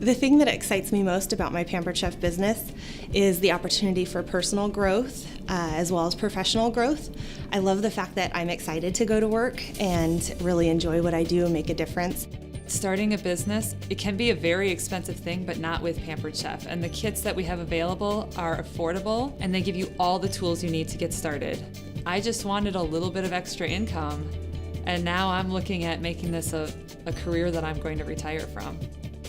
The thing that excites me most about my Pampered Chef business is the opportunity for personal growth as well as professional growth. I love the fact that I'm excited to go to work and really enjoy what I do and make a difference. Starting a business, it can be a very expensive thing, but not with Pampered Chef. And the kits that we have available are affordable, and they give you all the tools you need to get started. I just wanted a little bit of extra income, and now I'm looking at making this a career that I'm going to retire from.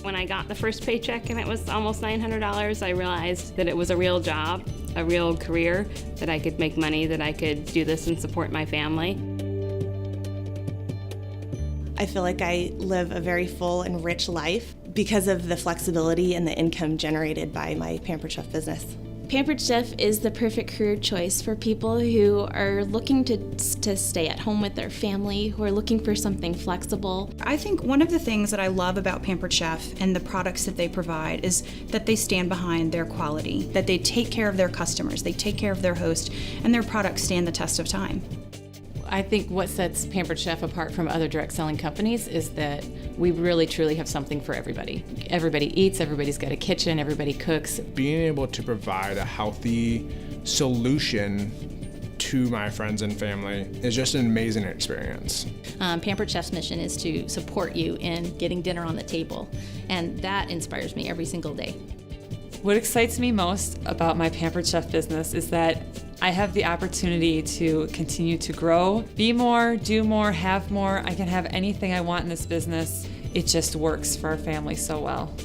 When I got the first paycheck and it was almost $900, I realized that it was a real job, a real career, that I could make money, that I could do this and support my family. I feel like I live a very full and rich life because of the flexibility and the income generated by my Pampered Chef business. Pampered Chef is the perfect career choice for people who are looking to stay at home with their family, who are looking for something flexible. I think one of the things that I love about Pampered Chef and the products that they provide is that they stand behind their quality, that they take care of their customers, they take care of their host, and their products stand the test of time. I think what sets Pampered Chef apart from other direct selling companies is that we really truly have something for everybody. Everybody eats, everybody's got a kitchen, everybody cooks. Being able to provide a healthy solution to my friends and family is just an amazing experience. Pampered Chef's mission is to support you in getting dinner on the table, and that inspires me every single day. What excites me most about my Pampered Chef business is that I have the opportunity to continue to grow, be more, do more, have more. I can have anything I want in this business. It just works for our family so well.